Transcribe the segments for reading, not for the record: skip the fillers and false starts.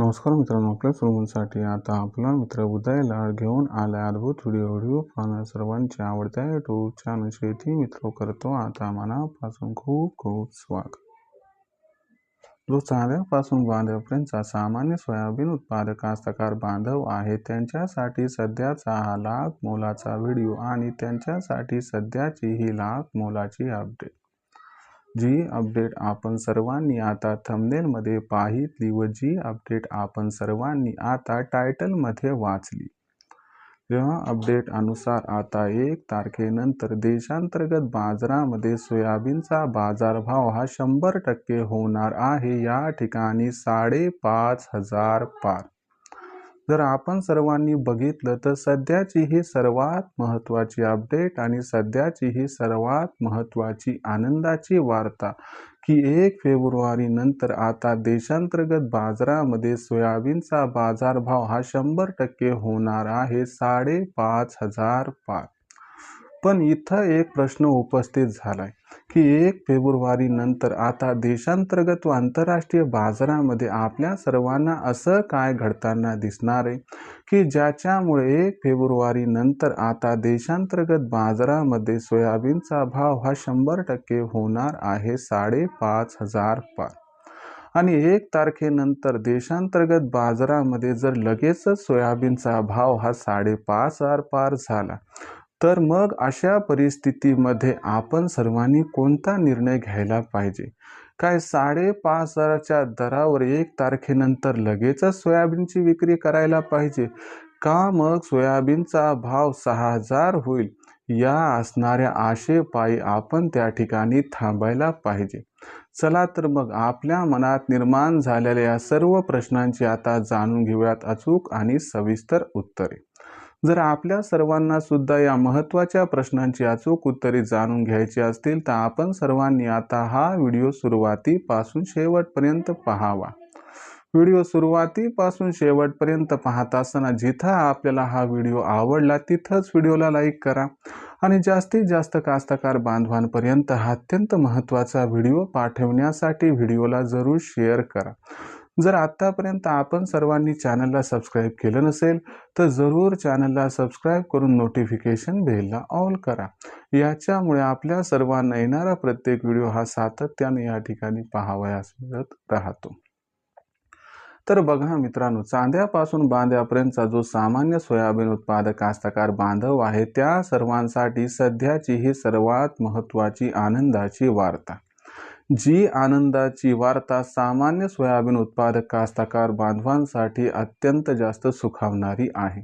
नमस्कार मित्रांनो, आपल्या सर्वांसाठी आता आपला मित्र उदय लाड घेऊन आला अद्भुत व्हिडिओ पाहणं सर्वांच्या आवडत्या यूट्यूब चॅनल शेती मित्र करतो आता मनापासून खूप खूप स्वागत। जो चाऱ्यापासून बांधवपर्यंतचा सामान्य सोयाबीन उत्पादक कास्तकार बांधव आहे त्यांच्यासाठी सध्याचा हा लाख मोलाचा व्हिडिओ आणि त्यांच्यासाठी सध्याची ही लाख मोलाची अपडेट। जी अपडेट आपण सर्वांनी आता थंबनेलमध्ये पाहिली व जी अपडेट आपण सर्वांनी आता टायटलमध्ये वाचली। या अपडेट अनुसार आता 1 तारखेनंतर देशांतर्गत बाजारामध्ये सोयाबीनचा बाजारभाव हा 100% होणार आहे। या ठिकाणी 5,500 पार। जर आपण सर्वांनी बघितलं तर सध्याची ही सर्वात महत्त्वाची अपडेट आणि सध्याची ही सर्वात महत्त्वाची आनंदाची वार्ता की 1 फेब्रुवारी नंतर आता देशांतर्गत बाजारामध्ये सोयाबीनचा बाजारभाव हा 100% होणार आहे 5,500 पार। पण इथं एक प्रश्न उपस्थित झालाय की 1 फेब्रुवारी नंतर आता देशांतर्गत व आंतरराष्ट्रीय बाजारामध्ये आपल्या सर्वांना असं काय घडताना दिसणार आहे की ज्याच्यामुळे 1 फेब्रुवारी नंतर आता देशांतर्गत बाजारामध्ये सोयाबीनचा भाव हा 100% होणार आहे 5,500 पार। आणि 1 तारखेनंतर देशांतर्गत बाजारामध्ये जर लगेचच सोयाबीनचा भाव हा 5,500 पार झाला तर मग अशा परिस्थितीमध्ये आपण सर्वांनी कोणता निर्णय घ्यायला पाहिजे? काय 5,500च्या दरावर 1 तारखेनंतर लगेचच सोयाबीनची विक्री करायला पाहिजे का मग सोयाबीनचा भाव 6,000 होईल या असणाऱ्या आशेपायी आपण त्या ठिकाणी थांबायला पाहिजे? चला तर मग आपल्या मनात निर्माण झालेल्या या सर्व प्रश्नांची आता जाणून घेऊयात अचूक आणि सविस्तर उत्तरे। जर आपल्या सर्वांना सुद्धा या महत्त्वाच्या प्रश्नांची अचूक उत्तरे जाणून घ्यायची असतील तर आपण सर्वांनी आता हा व्हिडिओ सुरुवातीपासून शेवटपर्यंत पाहावा। व्हिडिओ सुरुवातीपासून शेवटपर्यंत पाहत असताना जिथं आपल्याला हा व्हिडिओ आवडला तिथंच व्हिडिओला लाईक करा आणि जास्तीत जास्त कास्तकार बांधवांपर्यंत हा अत्यंत महत्त्वाचा व्हिडिओ पाठवण्यासाठी व्हिडिओला जरूर शेअर करा। जर आत्तापर्यंत आपण सर्वांनी चॅनलला सबस्क्राईब केलं नसेल तर जरूर चॅनलला सबस्क्राईब करून नोटिफिकेशन बेलला ऑल करा। याच्यामुळे आपल्या सर्वांना येणारा प्रत्येक व्हिडिओ हा सातत्याने या ठिकाणी पाहावयास मिळत राहतो। तर बघा मित्रांनो, चांद्यापासून बांध्यापर्यंतचा जो सामान्य सोयाबीन उत्पादक कास्तकार बांधव आहे त्या सर्वांसाठी सध्याची ही सर्वात महत्त्वाची आनंदाची वार्ता। जी आनंदाची वार्ता सामान्य सोयाबीन उत्पादक कास्तकार बांधवांसाठी अत्यंत जास्त सुखावणारी आहे।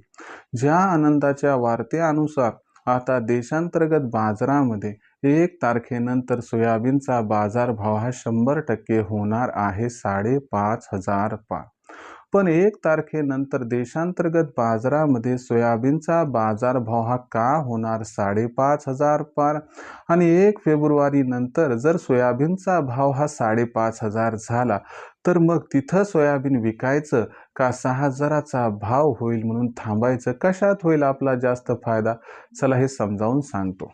ज्या आनंदाच्या वार्तेनुसार आता देशांतर्गत बाजारामध्ये 1 तारखेनंतर सोयाबीनचा बाजारभाव हा 100% होणार आहे 5,500 पार। पण 1 तारखेनंतर देशांतर्गत बाजारामध्ये सोयाबीनचा बाजारभाव हा का होणार 5,500 पार आणि 1 फेब्रुवारी नंतर जर सोयाबीनचा भाव हा 5,500 झाला तर मग तिथं सोयाबीन विकायचं का 6,000चा भाव होईल म्हणून थांबायचं? कशात होईल आपला जास्त फायदा? चला हे समजावून सांगतो।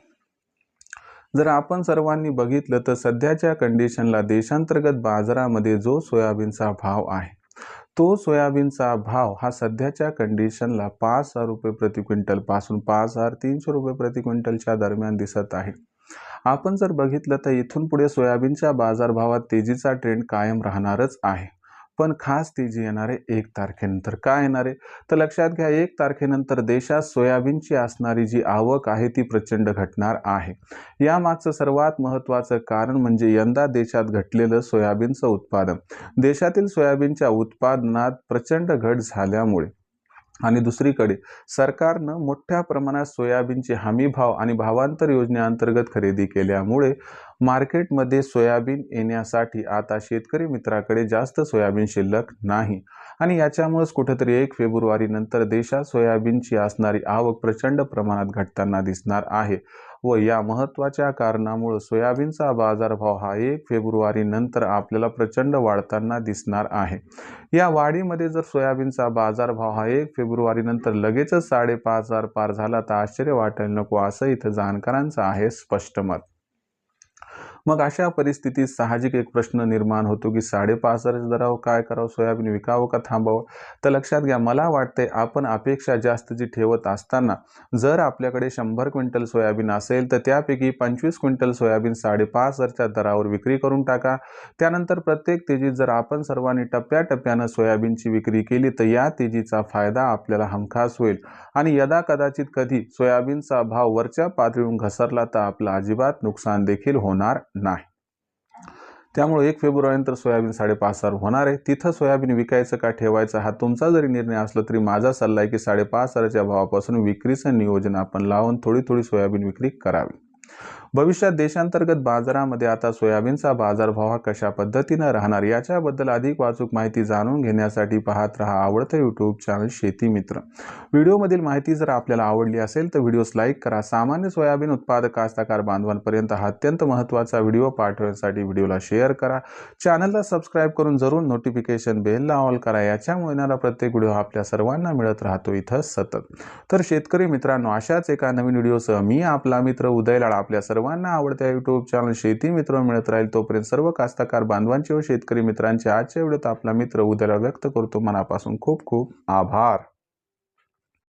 जर आपण सर्वांनी बघितलं तर सध्याच्या कंडिशनला देशांतर्गत बाजारामध्ये जो सोयाबीनचा भाव आहे तो सोयाबीनचा भाव हा सध्याच्या कंडिशनला 5,000 रुपये प्रति क्विंटल पासून 5,300 रुपये प्रति क्विंटलच्या दरम्यान दिसत आहे। आपण जर बघितलं तर इथून पुढे सोयाबीनच्या बाजारभावात तेजीचा ट्रेंड कायम राहणारच आहे। पण खास तेजी येणार आहे 1 तारखेनंतर। काय येणार आहे तर लक्षात घ्या, 1 तारखेनंतर देशात सोयाबीनची असणारी जी आवक आहे ती प्रचंड घटणार आहे। यामागचं सर्वात महत्त्वाचं कारण म्हणजे यंदा देशात घटलेलं सोयाबीनचं उत्पादन। देशातील सोयाबीनच्या उत्पादनात प्रचंड घट झाल्यामुळे आणि दुसरीकडे सरकारनं मोठ्या प्रमाणात सोयाबीनचे हमी भाव आणि भावांतर योजनेअंतर्गत खरेदी केल्यामुळे मार्केटमध्ये सोयाबीन येण्यासाठी आता शेतकरी मित्राकडे जास्त सोयाबीन शिल्लक नाही आणि याच्यामुळेच कुठेतरी 1 फेब्रुवारी नंतर देशात सोयाबीनची असणारी आवक प्रचंड प्रमाणात घटताना दिसणार आहे व या महत्त्वाच्या कारणामुळे सोयाबीनचा बाजारभाव हा 1 फेब्रुवारी नंतर आपल्याला प्रचंड वाढताना दिसणार आहे। या वाढीमध्ये जर सोयाबीनचा बाजारभाव हा 1 फेब्रुवारी नंतर लगेचच 5,500 पार झाला तर आश्चर्य वाटायला नको असं इथं जाणकारांचं आहे स्पष्ट मत। मग अशा परिस्थितीत साहजिक एक प्रश्न निर्माण होतो की 5.5 दरावर काय करावं, सोयाबीन विकावं का थांबावं? तर लक्षात घ्या, मला वाटतंय आपण अपेक्षा जास्तची ठेवत असताना जर आपल्याकडे 100 क्विंटल सोयाबीन असेल तर त्यापैकी 25 क्विंटल सोयाबीन 5.5च्या दरावर विक्री करून टाका. त्यानंतर प्रत्येक तेजीत जर आपण सर्वांनी टप्प्याटप्प्यानं सोयाबीनची विक्री केली तर या तेजीचा फायदा आपल्याला हमखास होईल आणि यदा कदाचित कधी सोयाबीनचा भाव वरच्या पातळीवरून घसरला तर आपलं अजिबात नुकसान देखील होणार नाही. त्यामुळे 1 फेब्रुवारीनंतर सोयाबीन 5.5 होणार आहे. तिथं सोयाबीन विकायचं का ठेवायचं हा तुमचा जरी निर्णय असला तरी माझा सल्ला आहे की 5.5च्या भावापासून विक्रीचं नियोजन आपण लावून थोडी सोयाबीन विक्री करावी. भविष्यात देशांतर्गत बाजारामध्ये आता सोयाबीनचा बाजारभाव हा कशा पद्धतीनं राहणार याच्याबद्दल अधिक अचूक माहिती जाणून घेण्यासाठी पाहत रहा आवडतं यूट्यूब चॅनल शेती मित्र. व्हिडिओमधील माहिती जर आपल्याला आवडली असेल तर व्हिडिओस लाईक करा. सामान्य सोयाबीन उत्पादक कास्तकार बांधवांपर्यंत हा अत्यंत महत्त्वाचा व्हिडिओ पाठवण्यासाठी व्हिडिओला शेअर करा. चॅनलला सबस्क्राईब करून जरूर नोटिफिकेशन बेलला ऑल करा. याच्यामुळे येणारा प्रत्येक व्हिडिओ आपल्या सर्वांना मिळत राहतो इथं सतत. तर शेतकरी मित्रांनो, अशाच एका नवीन व्हिडिओसह मी आपला मित्र उदय लाड आपल्या सर्वांना आवडत्या यूट्यूब चॅनल शेती मित्र मिळत राहील. तोपर्यंत सर्व कास्तकार बांधवांचे व शेतकरी मित्रांचे आजच्या व्हिडिओत आपला मित्र उदय लाड व्यक्त करतो मनापासून खूप खूप आभार.